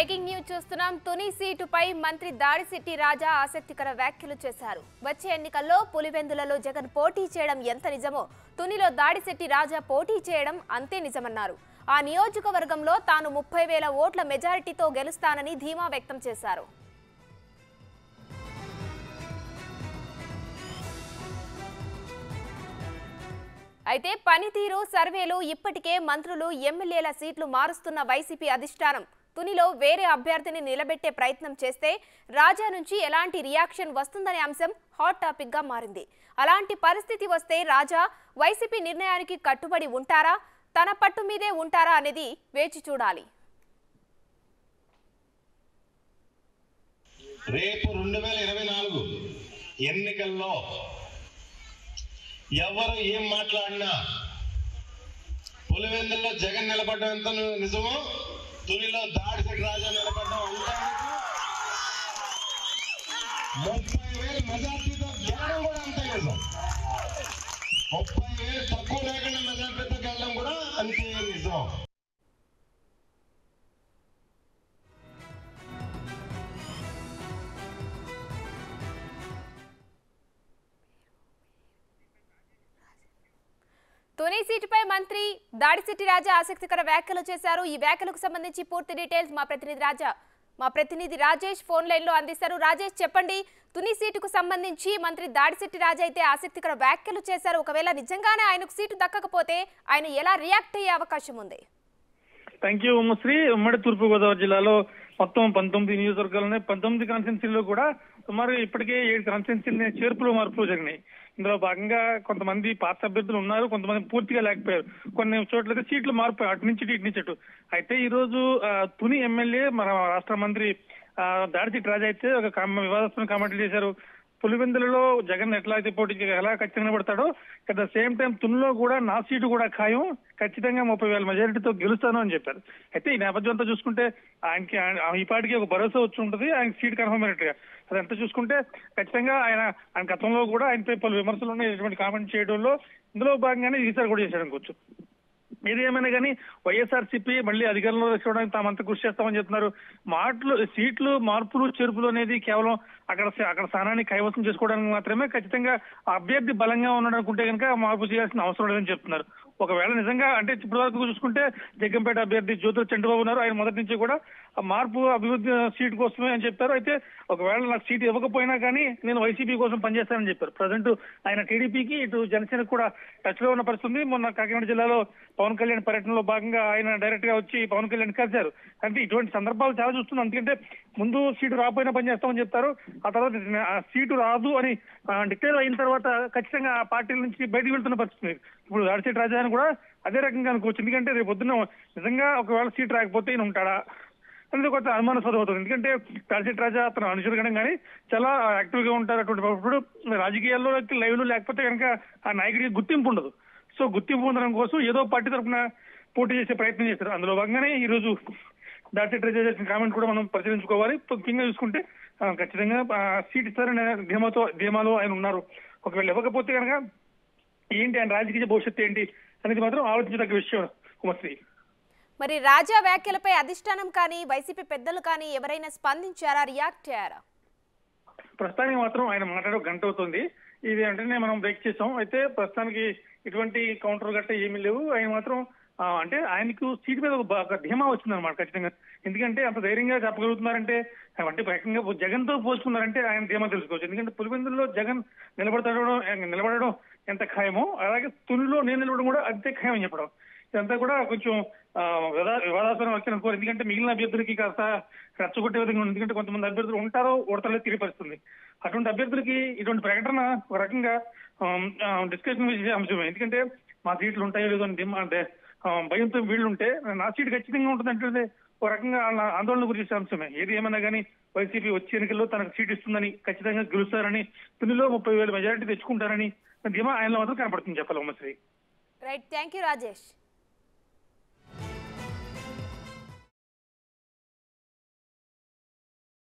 Breaking news చూస్తున్నాం. తుని సీటుపై మంత్రి దాడిశెట్టి రాజా ఆసక్తికర వ్యాఖ్యలు చేశారు. వచ్చే ఎన్నికల్లో పులివెందులలో జగన్ పోటీ చేయడం ఎంత నిజమో తునిలో దాడిశెట్టి రాజా పోటీ చేయడం అంతే నిజమన్నారు. ఆ నియోజకవర్గంలో తాను 30,000 ఓట్ల మెజారిటీతో గెలుస్తానని ధీమా వ్యక్తం చేశారు. అయితే పనితీరు సర్వేలు ఇప్పటికే మంత్రులు ఎమ్మెల్యేల సీట్లు మారుస్తున్న వైసీపీ అధిష్టానం తునిలో వేరే అభ్యర్థిని నిలబెట్టే ప్రయత్నం చేస్తే రాజా నుంచి ఎలాంటి రియాక్షన్ వస్తుందనే అంశం హాట్ టాపిక్ గా మారింది. అలాంటి పరిస్థితి వస్తే రాజా వైసీపీ నిర్ణయానికి కట్టుబడి ఉంటారా, తన పట్టు మీదే ఉంటారా అనేది వేచి చూడాలి. రేపు 2024 ఎన్నికల్లో ఎవరు ఏం మాట్లాడినా పులివెందుల్లో జగన్ నిలబడడం ఎంత నిజమో తునిలో దాడిశెట్టి రాజా నిలబడడం అంతా 30,000 మెజార్టీతో గెలడం కూడా అంతే నిజం. 30,000 తక్కువ లేకుండా మెజార్టీతో గెలడం కూడా అంతే నిజం. తుని సీటుపై మంత్రి దాడిశెట్టి రాజా ఆసక్తికర వ్యాఖ్యలు చేశారు. ఈ వ్యాఖ్యలకు సంబంధించి పూర్తి డీటెయిల్స్ మా ప్రతినిధి రాజేష్ ఫోన్ లైన్ లో అందిస్తారు. రాజేష్ చెప్పండి, తుని సీటుకు సంబంధించి మంత్రి దాడిశెట్టి రాజా అయితే ఆసక్తికర వ్యాఖ్యలు చేశారు. ఒకవేళ నిజంగానే ఆయనకు సీటు దక్కకపోతే ఆయన ఎలా రియాక్ట్ అయ్యే అవకాశం ఉంది? థ్యాంక్ యూ ఉమ్మశ్రీ. ఉమ్మడి తూర్పుగోదావరి జిల్లాలో మొత్తం 19 నియోజకవర్గాలు 19 కాన్స్టిట్యున్సీల్లో కూడా సుమారు ఇప్పటికే 7 కాన్స్టిట్యున్సీలు చేర్పులు మార్పులు జరిగినాయి. ఇందులో భాగంగా కొంతమంది పాత అభ్యర్థులు ఉన్నారు, కొంతమంది పూర్తిగా లేకపోయారు. కొన్ని చోట్లయితే సీట్లు మార్పు అటు నుంచి ఇటు నుంచి అటు. అయితే ఈ రోజు తుని ఎమ్మెల్యే మన రాష్ట్ర మంత్రి దాడిశెట్టి రాజా అయితే ఒక వివాదాస్పద కామెంట్లు చేశారు. పులివెందులలో జగన్ ఎట్లా అయితే పోటీకి ఎలా ఖచ్చితంగా పడతాడో అట్ ద సేమ్ టైం తునిలో కూడా నా సీటు కూడా ఖాయం, ఖచ్చితంగా 30,000 మెజారిటీతో గెలుస్తాను అని చెప్పారు. అయితే ఈ నేపథ్యంతో చూసుకుంటే ఆయనకి ఈ పాటికి ఒక భరోసా వచ్చి ఉంటుంది, ఆయన సీట్ కన్ఫర్మ్ అయినట్టుగా. అదంతా చూసుకుంటే ఖచ్చితంగా ఆయన గతంలో కూడా ఆయనపై పలు విమర్శలు ఉన్నాయి, ఇటువంటి కామెంట్ చేయడంలో ఇందులో భాగంగానే ఈసారి కూడా చేశాడు అనుకోవచ్చు. ఏది ఏమైనా కానీ వైఎస్ఆర్సీపీ మళ్ళీ అధికారంలో తెచ్చుకోవడానికి తామంతా కృషి చేస్తామని చెప్తున్నారు. సీట్లు మార్పులు చేర్పులు అనేది కేవలం అక్కడ స్థానాన్ని కైవసం చేసుకోవడానికి మాత్రమే. ఖచ్చితంగా అభ్యర్థి బలంగా ఉన్నాడు అనుకుంటే కనుక మార్పు చేయాల్సిన అవసరం లేదని చెప్తున్నారు. ఒకవేళ నిజంగా అంటే ఇప్పటి వరకు చూసుకుంటే జగ్గంపేట అభ్యర్థి జ్యోతుల చంద్రబాబు ఉన్నారు, ఆయన మొదటి నుంచి కూడా మార్పు అభివృద్ధి సీటు కోసమే అని చెప్పారు. అయితే ఒకవేళ నాకు సీటు ఇవ్వకపోయినా కానీ నేను వైసీపీ కోసం పనిచేస్తానని చెప్పారు. ప్రజెంట్ ఆయన టీడీపీకి ఇటు జనసేనకు కూడా టచ్ లో ఉన్న పరిస్థితి. మొన్న కాకినాడ జిల్లాలో పవన్ కళ్యాణ్ పర్యటనలో భాగంగా ఆయన డైరెక్ట్ గా వచ్చి పవన్ కళ్యాణ్ కలిశారు. అంటే ఇటువంటి సందర్భాలు చాలా చూస్తున్నాం. ఎందుకంటే ముందు సీటు రాకపోయినా పనిచేస్తామని చెప్తారు, ఆ తర్వాత సీటు రాదు అని డిక్లేర్ అయిన తర్వాత ఖచ్చితంగా ఆ పార్టీల నుంచి బయటకు వెళ్తున్న పరిస్థితి. ఇప్పుడు దాడిశెట్టి రాజా కూడా అదే రకంగా అనుకోవచ్చు. ఎందుకంటే రేపు పొద్దున్న నిజంగా ఒకవేళ సీట్ రాకపోతే ఈయన ఉంటాడా అనేది కొంత అనుమానాస్పదం అవుతుంది. ఎందుకంటే దాడిశెట్టి రాజా అతను అనుచరుగడం కానీ చాలా యాక్టివ్ గా ఉంటారు. అటువంటి రాజకీయాల్లో లైవ్ లో లేకపోతే కనుక ఆ నాయకుడికి గుర్తింపు ఉండదు. సో గుర్తింపు పొందడం కోసం ఏదో పార్టీ తరఫున పోటీ చేసే ప్రయత్నం చేశారు. అందులో భాగంగానే ఈ రోజు దాడిశెట్టి రాజా చేసిన కామెంట్ కూడా మనం పరిశీలించుకోవాలి. ముఖ్యంగా చూసుకుంటే ఖచ్చితంగా సీట్ ఇస్తారనే ధీమాలో ఆయన ఉన్నారు. ఒకవేళ ఇవ్వకపోతే కనుక ఏంటి ఆయన రాజకీయ భవిష్యత్తు ఏంటి అనేది మాత్రం ఆలోచించదగ్గ విషయం ఉమశ్రీ. మరి రాజా వ్యాఖ్యలపై అధిష్టానం కానీ వైసీపీ పెద్దలు కానీ ఎవరైనా స్పందించారా, రియాక్ట్ అయ్యారా? ప్రస్తుతానికి మాత్రం ఆయన మాట్లాడే గంట అవుతుంది. ఇది వెంటనే మనం బ్రేక్ చేసాం. అయితే ప్రస్తుతానికి ఇటువంటి కౌంటర్ గట్ట ఏమీ లేవు. ఆయన మాత్రం అంటే ఆయనకు సీట్ మీద ఒక ధీమా వచ్చిందనమాట ఖచ్చితంగా. ఎందుకంటే అంత ధైర్యంగా చెప్పగలుగుతున్నారంటే అంటే ఏకంగా జగన్ తో పోల్చుకున్నారంటే ఆయన ధీమా తెలుసుకోవచ్చు. ఎందుకంటే పులివెందుల్లో జగన్ నిలబడడం ఎంత ఖాయమో అలాగే తునిలో నేను నిలబడడం కూడా అంతే ఖాయం చెప్పడం. ఇదంతా కూడా కొంచెం వివాదాస్పదం వ్యాఖ్యలు అనుకోరు. ఎందుకంటే మిగిలిన అభ్యర్థులకి కాస్త రెచ్చగొట్టే విధంగా ఉంది. ఎందుకంటే కొంతమంది అభ్యర్థులు ఉంటారో ఓడతలే తెలియపరుస్తుంది. అటువంటి అభ్యర్థులకి ఇటువంటి ప్రకటన ఒక రకంగా డిస్కషన్ చేసే అంశమే. ఎందుకంటే మా సీట్లు ఉంటాయో లేదో అని భయంతో వీళ్ళు ఉంటే నా సీటు ఖచ్చితంగా ఉంటుందంటే ఒక రకంగా ఆందోళన గురించే అంశమే. ఏది ఏమైనా కానీ వైసీపీ వచ్చే ఎన్నికల్లో తనకు సీట్ ఇస్తుందని, ఖచ్చితంగా గెలుస్తారని, తునిలో 30,000 మెజారిటీ తెచ్చుకుంటారని ధీమా ఆయనలో మాత్రం కనపడుతుంది చెప్పాలి ఉమ్మశ్రీ. Right, thank you Rajesh.